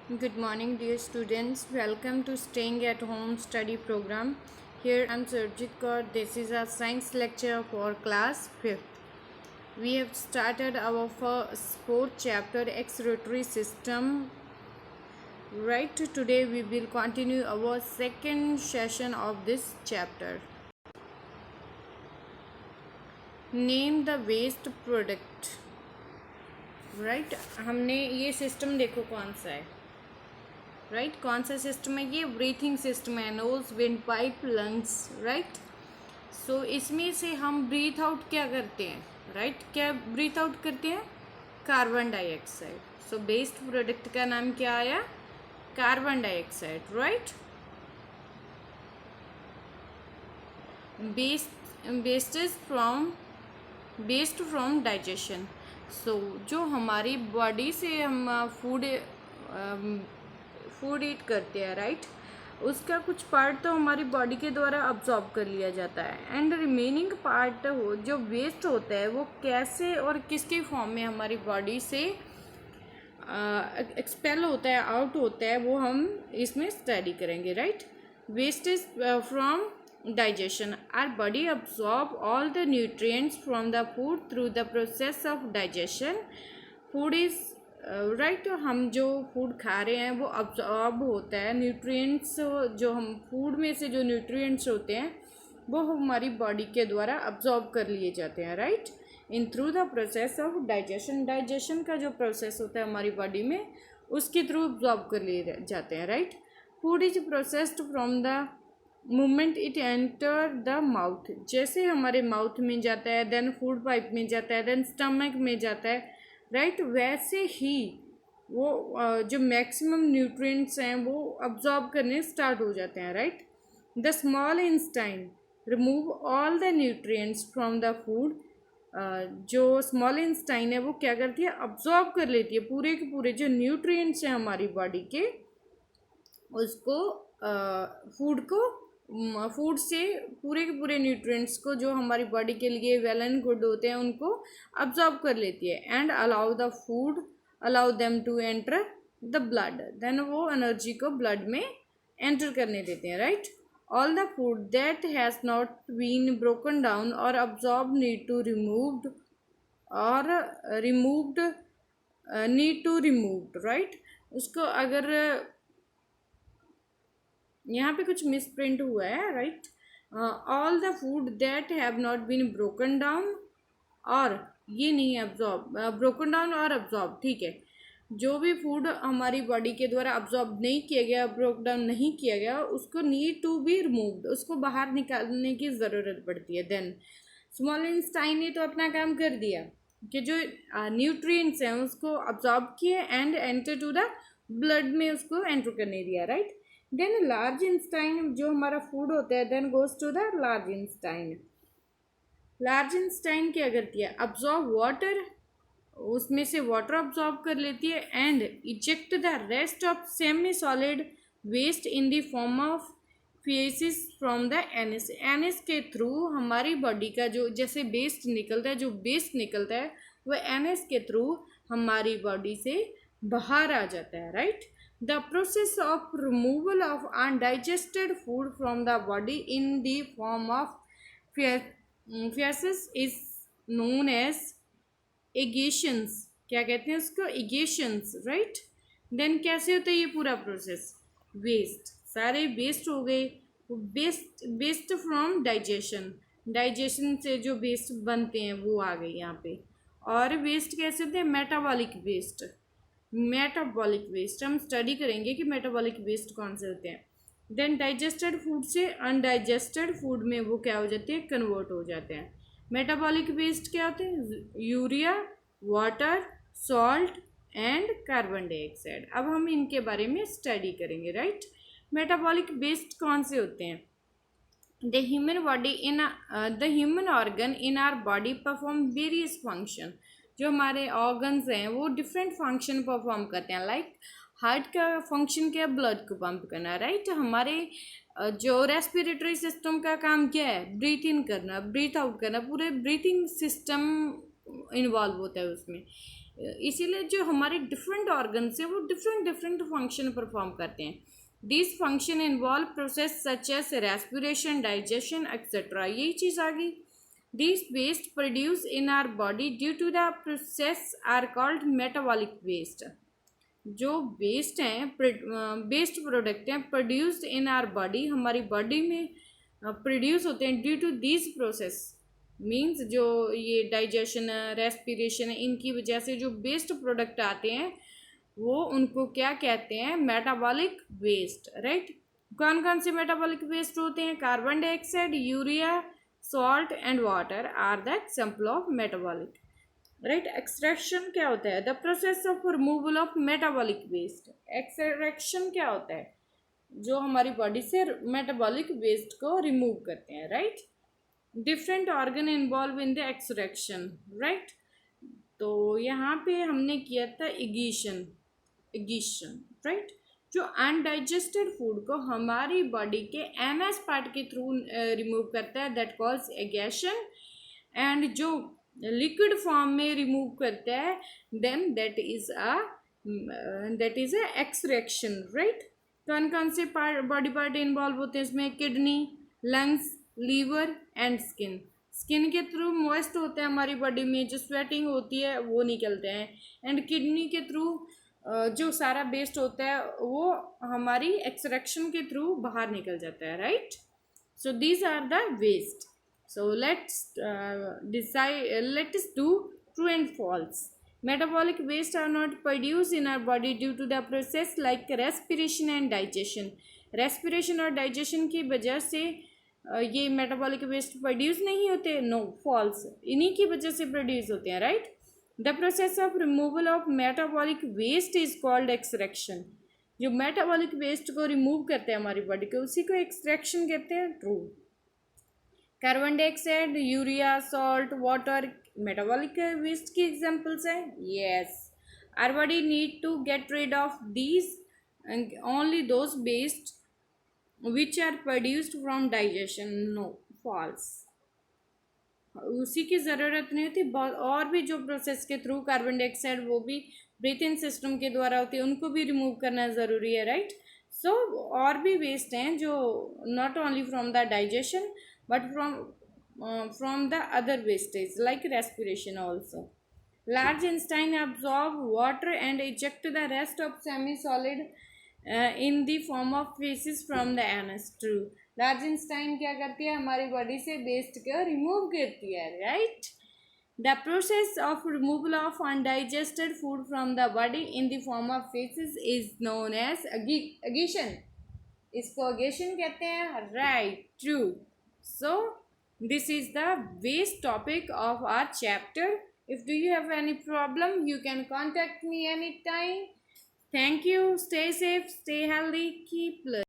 Good morning, dear students. Welcome to Staying at Home study program. Here I'm Surjit Kaur. This is our science lecture for class 5th. We have started our fourth chapter, excretory system. Right today, we will continue our second session of this chapter. Name the waste product. Right? हमने ये system देखो कौन सा है. Right कौन सा system है ये ब्रीथिंग सिस्टम है nose windpipe lungs right so इसमें से हम ब्रीथ आउट क्या करते हैं राइट क्या ब्रीथ आउट करते हैं carbon dioxide so waste product का नाम क्या आया carbon dioxide right waste from digestion so जो हमारी बॉडी से हम फूड ईट करते हैं राइट उसका कुछ पार्ट तो हमारी बॉडी के द्वारा अब्जॉर्ब कर लिया जाता है एंड रिमेनिंग पार्ट जो वेस्ट होता है वो कैसे और किसके फॉर्म में हमारी बॉडी से एक्सपेल होता है आउट होता है वो हम इसमें स्टडी करेंगे right waste is from digestion our body absorb all the nutrients from the food through the process of digestion food is right हम जो फूड खा रहे हैं वो अब्जॉर्ब होता है न्यूट्रिएंट्स जो हम फूड में से जो न्यूट्रिएंट्स होते हैं वो हमारी बॉडी के द्वारा अब्जॉर्ब कर लिए जाते हैं right in through the process of digestion का जो प्रोसेस होता है हमारी बॉडी में उसके थ्रू अब्जॉर्ब कर लिए जाते हैं right food is processed from the moment it enter the mouth जैसे हमारे माउथ में जाता है देन फूड पाइप में जाता है देन स्टमक में जाता है राइट वैसे ही वो जो मैक्सिमम न्यूट्रिएंट्स हैं वो अब्जॉर्ब करने स्टार्ट हो जाते हैं right the small Einstein remove all the nutrients from the food जो स्मॉल इंस्टाइन है वो क्या करती है अब्जॉर्ब कर लेती है पूरे के पूरे जो न्यूट्रिएंट्स हैं हमारी बॉडी के उसको फूड से पूरे के पूरे न्यूट्रिएंट्स को जो हमारी बॉडी के लिए वेल एंड गुड होते हैं उनको अब्जॉर्ब कर लेती है and allow them to enter the blood then वो एनर्जी को ब्लड में एंटर करने देते हैं right all the food that has not been broken down और absorb need to removed right उसको अगर यहाँ पे कुछ मिस प्रिंट हुआ है right all the food that have not been broken down और ये नहीं है ब्रोकन डाउन और अब्जॉर्ब ठीक है जो भी फूड हमारी बॉडी के द्वारा अब्जॉर्ब नहीं किया गया ब्रोक डाउन नहीं किया गया उसको नीड टू बी रिमूव्ड उसको बाहर निकालने की ज़रूरत पड़ती है देन स्मॉल इंस्टाइन ने तो अपना काम कर दिया कि जो न्यूट्रिएंट्स हैं उसको अब्जॉर्ब किए and enter to the blood में उसको एंटर करने दिया राइट देन लार्ज इंस्टाइन जो हमारा फूड होता है then goes to the large intestine क्या करती है अब्जॉर्ब वाटर उसमें से वाटर अब्जॉर्ब कर लेती है and eject the rest of semi solid waste in the form of faeces from the anus के थ्रू हमारी बॉडी का जो जैसे वेस्ट निकलता है वो एनएस के थ्रू हमारी बॉडी से बाहर आ जाता है right The process of removal of undigested food from the body in the form of feces is known as egations. क्या कहते हैं उसको egations, right? Then कैसे होता है ये पूरा प्रोसेस वेस्ट सारे वेस्ट हो गए वेस्ट फ्रॉम डाइजेशन से जो वेस्ट बनते हैं वो आ गए यहाँ पे और वेस्ट कैसे होते हैं मेटाबॉलिक वेस्ट हम स्टडी करेंगे कि मेटाबॉलिक वेस्ट कौन से होते हैं देन डाइजेस्टेड फूड से अनडाइजेस्टेड फूड में वो क्या हो जाते हैं कन्वर्ट हो जाते हैं मेटाबॉलिक वेस्ट क्या होते हैं urea water salt and carbon dioxide अब हम इनके बारे में स्टडी करेंगे राइट मेटाबॉलिक वेस्ट कौन से होते हैं the human organ in our body perform various function जो हमारे ऑर्गन्स हैं वो डिफरेंट फंक्शन परफॉर्म करते हैं लाइक हार्ट का फंक्शन क्या है ब्लड को पंप करना राइट हमारे जो रेस्पिरेटरी सिस्टम का काम क्या है ब्रीथ इन करना ब्रीथ आउट करना पूरे ब्रीथिंग सिस्टम इन्वॉल्व होता है उसमें इसीलिए जो हमारे डिफरेंट ऑर्गन्स हैं वो डिफरेंट डिफरेंट फंक्शन परफॉर्म करते हैं. This function involve process such as respiration, digestion etcetera. यही चीज़ आ गई. These waste produced in our body due to the process are called metabolic waste. जो वेस्ट हैं, वेस्ट प्रोडक्ट हैं प्रोड्यूस्ड इन आर बॉडी, हमारी body में produce होते हैं due to this process. Means जो ये डाइजेशन, रेस्पिरेशन, इनकी वजह से जो वेस्ट प्रोडक्ट आते हैं वो उनको क्या कहते हैं? Metabolic waste. राइट. कौन कौन से मेटाबॉलिक वेस्ट होते हैं? Carbon dioxide, urea, salt and water are the example of metabolic. Right. Extraction क्या होता है? The process of removal of metabolic waste. Extraction क्या होता है? जो हमारी बॉडी से metabolic waste को रिमूव करते हैं. Right. Different organ involve in the extraction. Right. तो यहाँ पे हमने किया था इगीशन. राइट. जो अनडाइजेस्टेड फूड को हमारी बॉडी के एनएस पार्ट के थ्रू रिमूव करता है, दैट कॉल्स एगेशन. एंड जो लिक्विड फॉर्म में रिमूव करता है then that is a extraction. Right. कौन कौन से बॉडी पार्ट इन्वॉल्व होते हैं इसमें? Kidney, lungs, liver and skin. Skin के थ्रू मॉइस्ट होता है हमारी बॉडी में, जो स्वेटिंग होती है वो निकलते हैं. एंड किडनी के थ्रू जो सारा वेस्ट होता है वो हमारी एक्सट्रैक्शन के थ्रू बाहर निकल जाता है. Right. So these are the waste. So let's do true and false. Metabolic waste are not produce in our body due to the process like respiration and digestion. Respiration और digestion की वजह से ये metabolic waste produce नहीं होते. No, false. इन्हीं की वजह से प्रोड्यूस होते हैं. Right. The process of removal of metabolic waste is called extraction. जो metabolic waste को रिमूव करते हैं हमारी बॉडी को उसी को एक्सट्रैक्शन कहते हैं. True. Carbon dioxide, urea, salt, water metabolic waste की एग्जांपल्स हैं. Yes. Our body need to get rid of these only those waste which are produced from digestion. No, false. उसी की ज़रूरत नहीं होती. बहुत और भी जो प्रोसेस के थ्रू कार्बन डाइऑक्साइड वो भी ब्रीथिंग सिस्टम के द्वारा होती है, उनको भी रिमूव करना ज़रूरी है. राइट. सो और भी वेस्ट हैं जो not only from the digestion but from the other wastage like respiration also. Large intestine absorb water and eject the rest of semi solid in the form of faeces from the anus. True. Large intestine क्या करती है? हमारी body से waste को remove करती है. Right. The process of removal of undigested food from the body in the form of faeces is known as egestion. इसको egestion कहते हैं. Right. True. So this is the waste topic of our chapter. If do you have any problem you can contact me any time. Thank you. Stay safe, stay healthy, keep learning.